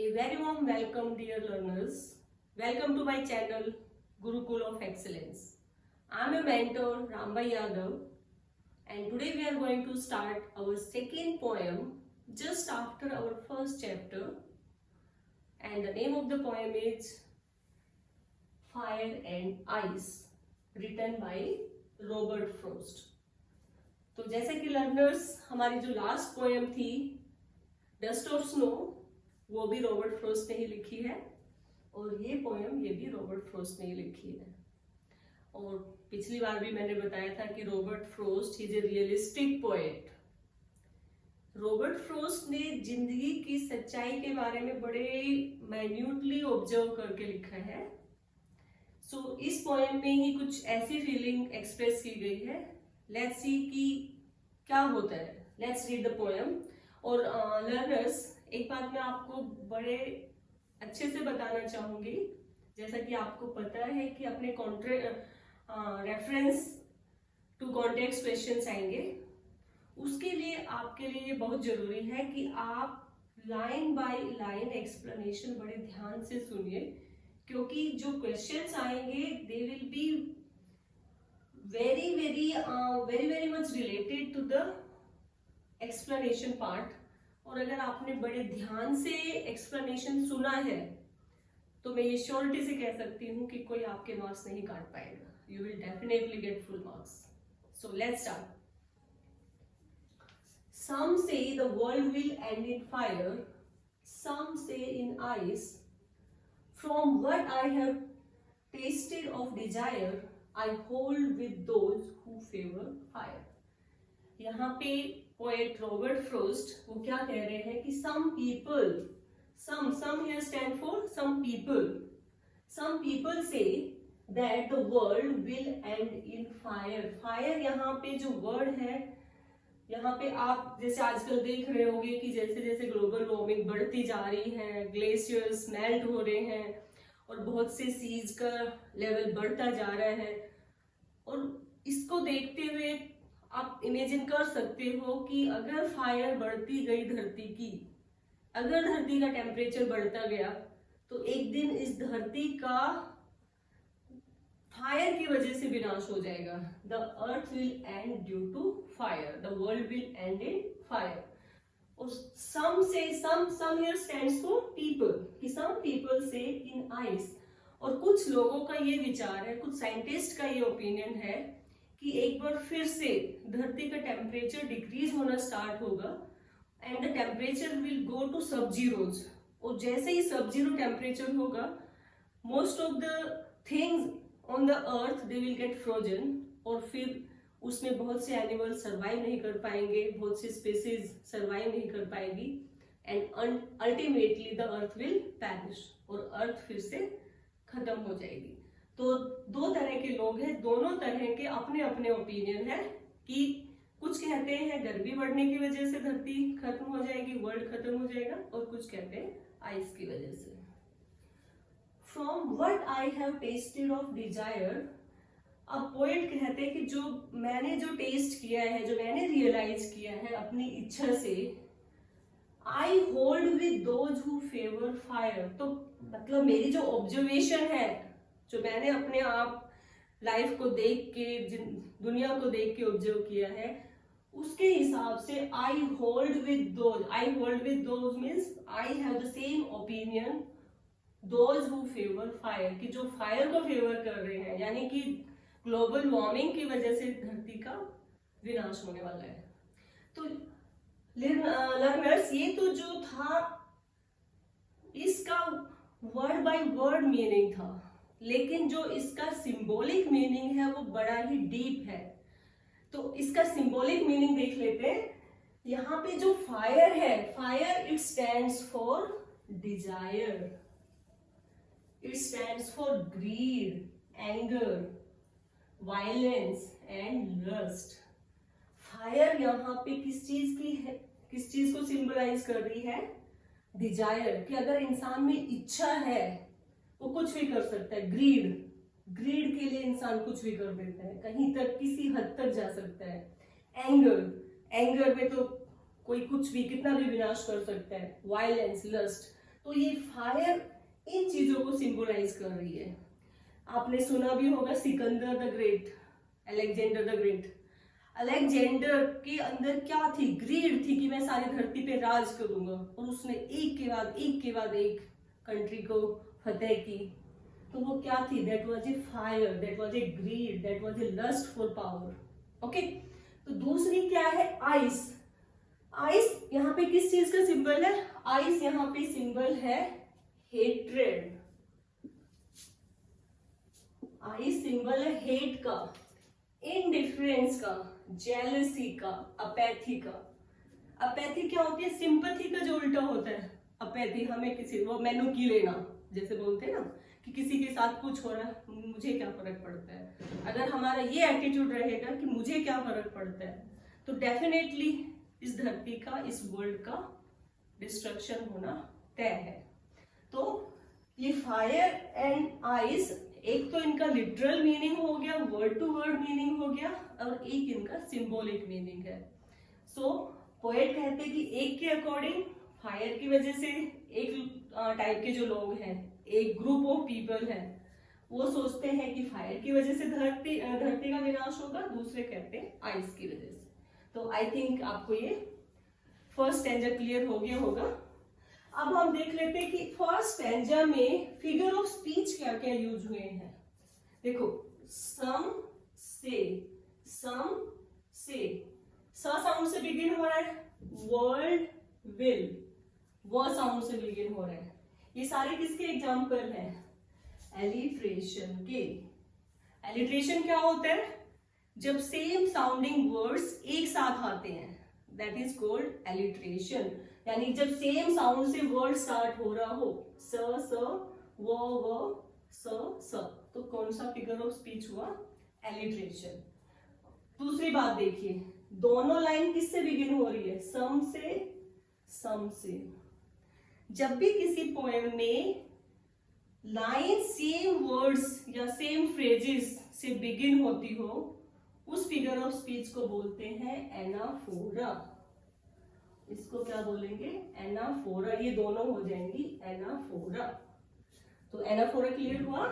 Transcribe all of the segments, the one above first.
A very warm welcome, dear learners. Welcome to my channel, Gurukul of Excellence. I am a mentor, Rambhai Yadav, and today we are going to start our second poem just after our first chapter. And the name of the poem is Fire and Ice, written by Robert Frost. तो जैसे कि learners, हमारी जो last poem थी dust of snow, वो भी Robert frost ने ही लिखी है, और ये पोएम ये भी रॉबर्ट फ्रोस्ट ने ही लिखी है। और पिछली बार भी मैंने बताया था कि Robert frost is a realistic poet. Robert frost ने जिंदगी की सच्चाई के बारे में बड़े माइन्यूटली ऑब्जर्व करके लिखा है। सो इस पोएम में ही कुछ ऐसी फीलिंग एक्सप्रेस की गई है। लेट्स सी कि क्या होता है। Let's read the poem. और लर्नर्स, एक बात मैं आपको बड़े अच्छे से बताना चाहूंगी। जैसा कि आपको पता है कि अपने रेफरेंस टू कॉन्टेक्स्ट क्वेश्चंस आएंगे, उसके लिए आपके लिए ये बहुत जरूरी है कि आप लाइन बाय लाइन एक्सप्लेनेशन बड़े ध्यान से सुनिए, क्योंकि जो क्वेश्चंस आएंगे they will be very much related to the explanation part। और अगर आपने बड़े ध्यान से एक्सप्लेनेशन सुना है तो मैं ये श्योरिटी से कह सकती हूँ कि कोई आपके मार्क्स नहीं काट पाएगा। You will definitely get full marks. So let's start. Some say the world will end in fire, some say in ice. From what I have tasted of desire, I hold with those who favor fire। यहाँ पे poet Robert frost वो क्या कह रहे हैं कि some people, some here stand for some people say that the world will end in fire। fire यहाँ पे जो वर्ड है, यहाँ पे आप जैसे आजकल देख रहे होंगे कि जैसे जैसे ग्लोबल वार्मिंग बढ़ती जा रही है, ग्लेशियर्स मेल्ट हो रहे हैं और बहुत से सीज का लेवल बढ़ता जा रहा है। और इसको देखते हुए आप इमेजिन कर सकते हो कि अगर फायर बढ़ती गई धरती की, अगर धरती का टेम्परेचर बढ़ता गया तो एक दिन इस धरती का फायर की वजह से विनाश हो जाएगा। The earth will end due to fire, the world will end in fire. और some here stands for people, कि some people say in ice। और कुछ लोगों का ये विचार है, कुछ साइंटिस्ट का ये ओपिनियन है कि एक बार फिर से धरती का टेम्परेचर डिक्रीज होना स्टार्ट होगा and the temperature will go to sub zeros. और जैसे ही सब जीरो टेम्परेचर होगा, most of the things on the earth they will get frozen, और फिर उसमें बहुत से एनिमल सर्वाइव नहीं कर पाएंगे, बहुत सी स्पीसीज सर्वाइव नहीं कर पाएगी, and ultimately the earth will parish, और अर्थ फिर से खत्म हो जाएगी। तो दो तरह के लोग हैं, दोनों तरह के अपने अपने ओपिनियन है कि कुछ कहते हैं गर्मी बढ़ने की वजह से धरती खत्म हो जाएगी, वर्ल्ड खत्म हो जाएगा, और कुछ कहते हैं आइस की वजह से। From what I have tested of desire, अब पोएट कहते हैं कि जो मैंने जो टेस्ट किया है, जो मैंने रियलाइज किया है अपनी इच्छा से, I hold with those who favour fire. तो मतलब मेरी जो ऑब्जर्वेशन है, जो मैंने अपने आप लाइफ को देख के, दुनिया को देख के ऑब्जर्व किया है, उसके हिसाब से I hold with those means I have the same opinion those who favour fire, कि जो फायर को फेवर कर रहे हैं, यानी कि ग्लोबल वार्मिंग की वजह से धरती का विनाश होने वाला है। तो लर्नर्स, ये तो जो था इसका वर्ड बाय वर्ड मीनिंग था, लेकिन जो इसका सिंबॉलिक मीनिंग है वो बड़ा ही डीप है। तो इसका सिंबॉलिक मीनिंग देख लेते हैं। यहाँ पे जो फायर है, fire it stands for desire, it stands for greed, anger, violence and lust. Fire यहाँ पे किस चीज की है, किस चीज को सिंबलाइज कर रही है? डिजायर, कि अगर इंसान में इच्छा है वो कुछ भी कर सकता है। ग्रीड के लिए इंसान कुछ भी कर देता है, कहीं तक, किसी हद तक जा सकता है। एंगर में तो कोई कुछ भी, कितना भी विनाश कर सकता है। वायलेंस, लस्ट, तो ये फायर इन चीजों को सिंबलाइज कर रही है। आपने सुना भी होगा Sikandar the great, Alexander the great. Alexander के अंदर क्या थी? ग्रीड थी कि मैं सारी धरती पे राज करूंगा, और उसने एक के बाद एक कंट्री को फतेह की। तो वो क्या थी? That was a fire, that was a greed, that was a lust for power. Okay, तो दूसरी क्या है? आइस। आइस यहाँ पे किस चीज का सिंबल है? आइस यहाँ पे सिंबल है हेट्रेड। आइस सिंबल है हेट का, इनडिफरेंस का, जेलसी का, अपैथी का। अपैथी क्या होती है? सिंपैथी का जो उल्टा होता है अपैथी। हमें किसी वो मैनू की लेना, जैसे बोलते हैं ना कि किसी के साथ कुछ हो रहा है, मुझे क्या फर्क पड़ता है। अगर हमारा ये एटीट्यूड रहेगा कि मुझे क्या फर्क पड़ता है, तो डेफिनेटली इस धरती का, इस वर्ल्ड का डिस्ट्रक्शन होना तय है। तो ये फायर एंड आइस, एक तो इनका लिटरल मीनिंग हो गया, वर्ड टू वर्ड मीनिंग हो गया, और एक इनका सिंबॉलिक मीनिंग है। सो पोएट कहते हैं कि एक के अकॉर्डिंग फायर की वजह से एक टाइप के जो लोग हैं, एक ग्रुप ऑफ पीपल है, वो सोचते हैं कि फायर की वजह से धरती का विनाश होगा, दूसरे कहते हैं आइस की वजह से। तो आई थिंक आपको ये फर्स्ट स्टैंजा क्लियर हो गया होगा। अब हम देख लेते हैं कि फर्स्ट स्टैंजा में फिगर ऑफ स्पीच क्या क्या यूज हुए हैं। देखो, सम से, सम से, स साउंड से बिगिन हो रहा है, वर्ल्ड विल, वो साउंड से बिगिन हो रहा है। ये सारे किसके एग्जाम्पल हैं? एलिट्रेशन के। एलिट्रेशन क्या होता है? जब सेम साउंडिंग वर्ड्स एक साथ आते हैं, दैट इज कॉल्ड एलिट्रेशन। यानी जब सेम साउंड से वर्ड स्टार्ट हो रहा हो, स व स, तो कौन सा फिगर ऑफ स्पीच हुआ? एलिट्रेशन। दूसरी बात देखिए, दोनों लाइन किससे बिगिन हो रही है? सम से, सम से। जब भी किसी पोएम में लाइन सेम वर्ड्स या सेम फ्रेजेस से बिगिन होती हो, उस फिगर ऑफ स्पीच को बोलते हैं एनाफोरा। इसको क्या बोलेंगे? एनाफोरा। ये दोनों हो जाएंगी एनाफोरा। तो एनाफोरा क्लियर हुआ?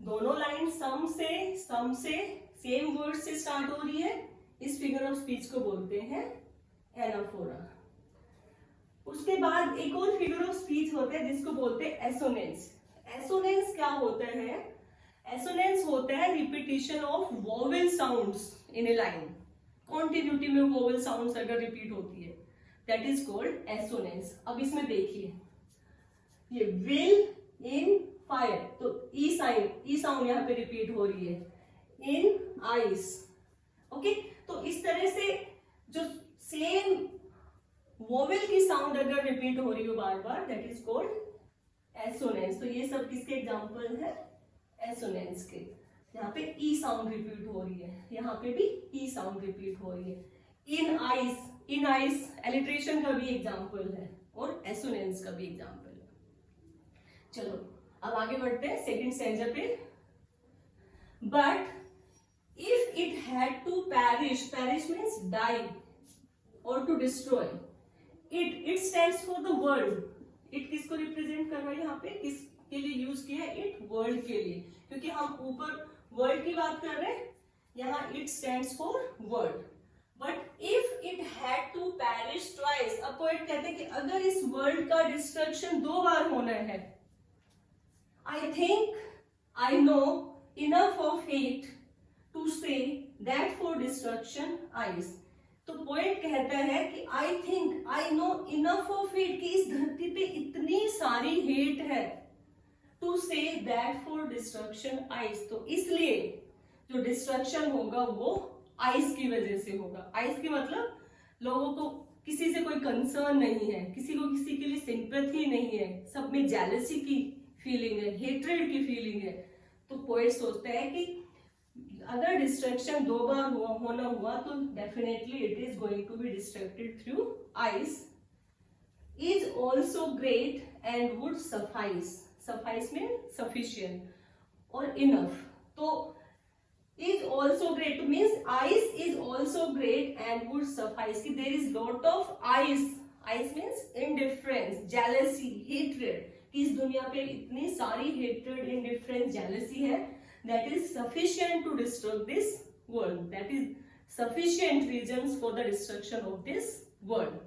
दोनों लाइन सम से सेम वर्ड से स्टार्ट हो रही है, इस फिगर ऑफ स्पीच को बोलते हैं एनाफोरा। उसके बाद एक और फिगर ऑफ स्पीच होता है जिसको बोलते हैं एसोनेंस। एसोनेंस क्या होता है? एसोनेंस होता है repetition of vowel sounds in A line. Continuity में वोवेल साउंड्स अगर रिपीट होती है, दैट इज कॉल्ड एसोनेंस। अब इसमें देखिए, ये विल इन फायर, तो ई साउंड यहाँ पे रिपीट हो रही है, इन आइस। ओके, तो इस तरह से जो सेम वोवेल की साउंड अगर रिपीट हो रही हो बार बार, दैट इज कॉल्ड एसोनेंस। तो ये सब किसके एग्जांपल है? एसोनेंस के। यहाँ पे ई साउंड रिपीट हो रही है, यहाँ पे भी ई साउंड रिपीट हो रही है। इन आइस एलिट्रेशन का भी एग्जांपल है और एसोनेंस का भी एग्जांपल है। चलो अब आगे बढ़ते हैं सेकंड स्टैंजा पे। But if it had to perish means die और to destroy, it stands for the world. It किसको रिप्रेजेंट कर रहा है? यहाँ पे किसके लिए यूज किया है? इट वर्ल्ड के लिए, क्योंकि हम ऊपर वर्ल्ड की बात कर रहे हैं, यहाँ it stands for world. But if it had to perish twice, अब पोएट कहते हैं कि अगर इस वर्ल्ड का डिस्ट्रक्शन 2 बार होना है, I think I know enough of hate to say that for destruction ice. तो पोएट कहता है कि I think I know enough of hate, कि इस धरती पे इतनी सारी हेट है, to say that for destruction ice, तो इसलिए जो डिस्ट्रक्शन होगा वो आइस की वजह से होगा। आइस की मतलब लोगों को किसी से कोई कंसर्न नहीं है, किसी को किसी के लिए सिंपैथी नहीं है, सब में जेलसी की फीलिंग है, हेट्रेड की फीलिंग है। तो पोएट सोचता है कि अगर डिस्ट्रक्शन 2 बार होना हुआ तो definitely it is going to be destructed through ice. Is also great and would suffice, suffice में सफिशिएंट और इनफ। तो is also great means ice is also great and would suffice. There is lot of ice ice means indifference, jealousy, hatred, कि इस दुनिया पे इतनी सारी hatred, indifference, jealousy है, that is sufficient to destruct this world, that is sufficient reasons for the destruction of this world.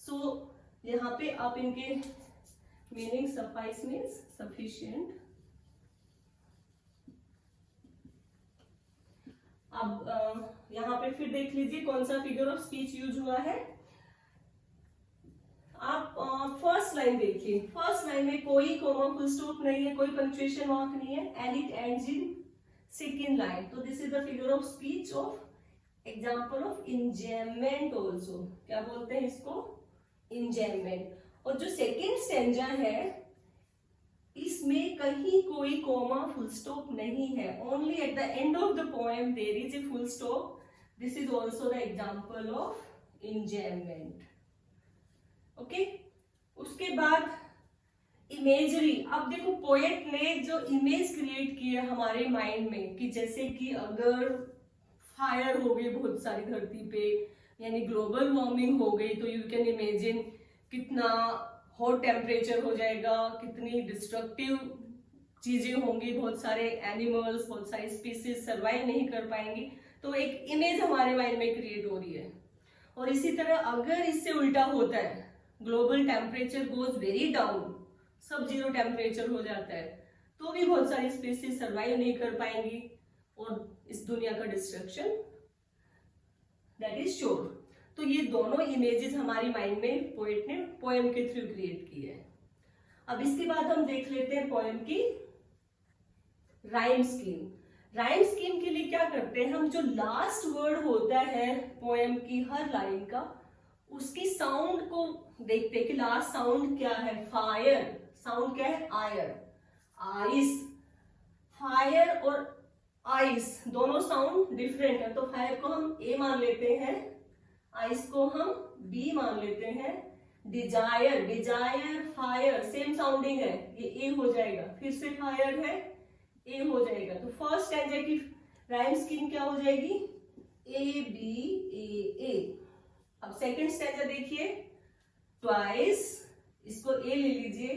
So यहाँ पे आप इनके मीनिंग, suffice means sufficient. अब यहाँ पे फिर देख लीजिए कौन सा फिगर ऑफ स्पीच यूज हुआ है. आप फर्स्ट लाइन देखिए, फर्स्ट लाइन में कोई कोमा फुल स्टॉप नहीं है, कोई पंक्चुएशन मार्क नहीं है, and it ends in second line. तो this is the figure of speech of example of enjambment also. क्या बोलते हैं इसको? इंजैममेंट. और जो सेकेंड स्टेंजा है इसमें कहीं कोई कोमा फुल स्टॉप नहीं है, only at the end of the poem there is a full stop. This is also the example of enjambment. Okay. उसके बाद इमेजरी. अब देखो पोएट ने जो इमेज क्रिएट की है हमारे माइंड में, कि जैसे कि अगर फायर हो गई बहुत सारी धरती पे, यानी ग्लोबल वार्मिंग हो गई, तो यू कैन इमेजिन कितना हॉट टेम्परेचर हो जाएगा, कितनी डिस्ट्रक्टिव चीजें होंगी, बहुत सारे एनिमल्स, बहुत सारी स्पीसीज सर्वाइव नहीं कर पाएंगी. तो एक इमेज हमारे माइंड में क्रिएट हो रही है. और इसी तरह अगर इससे उल्टा होता है, global temperature goes very down, सब जीरो टेम्परेचर हो जाता है, तो भी बहुत सारी स्पीसीज सर्वाइव नहीं कर पाएंगी और इस दुनिया का डिस्ट्रक्शन दैट इज श्योर. तो ये दोनों इमेजेस हमारी माइंड में पोएट ने पोएम के थ्रू क्रिएट की है. अब इसके बाद हम देख लेते हैं पोएम की राइम स्कीम. राइम स्कीम के लिए क्या करते हैं हम, जो लास्ट वर्ड होता है पोएम की हर लाइन का, उसकी साउंड को देखते हैं कि लास्ट साउंड क्या है. फायर साउंड क्या है? आयर. आइस, फायर और आइस दोनों साउंड डिफरेंट है, तो फायर को हम ए मान लेते हैं, आइस को हम बी मान लेते हैं. Desire, desire, fire same sounding है, ये ए हो जाएगा. फिर से फायर है, ए हो जाएगा. तो फर्स्ट स्टैंजा की राइम स्कीम क्या हो जाएगी? A B A A. अब सेकंड स्टैंजा देखिए, ट्वाइस, इसको ए ले लीजिए.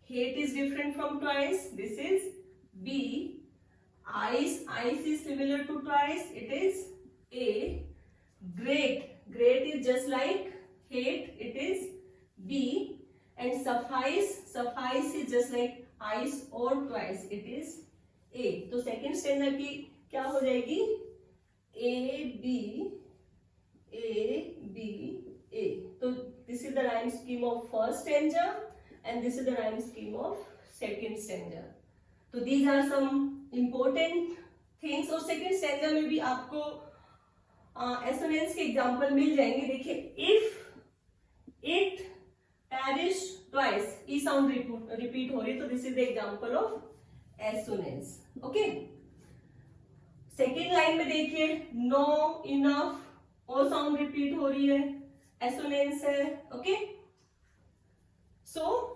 Hate is different from twice, this is B. Ice, ice is similar to twice, it is A. Great, great is just like hate, it is B. And suffice, suffice is just like ice or twice, it is A. तो second stanza की क्या हो जाएगी? A B A B A. तो this is the rhyme scheme of first stanza and this is the rhyme scheme of second stanza. तो these are some important things. और second stanza में भी आपको एसोनेंस के एग्जांपल मिल जाएंगे. देखिए, if it perish twice, E sound repeat हो रही है, तो this is the example of assonance. Okay. Second line में देखिए, know, enough, O sound repeat हो रही है, एसोनेंस है. Okay. So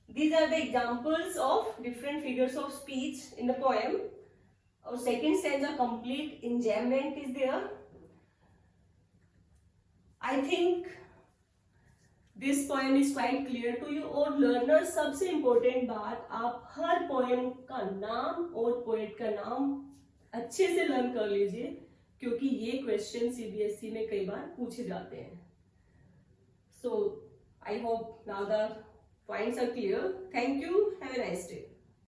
these are the examples of different figures of speech in the poem. Our second stanza complete enjambment is there. I think this poem is quite clear to you. और learners सबसे important बात, आप हर poem का नाम और poet का नाम अच्छे से learn कर लीजिए, क्योंकि ये question CBSE में कई बार पूछे जाते हैं. So I hope now the points are clear. Thank you. Have a nice day.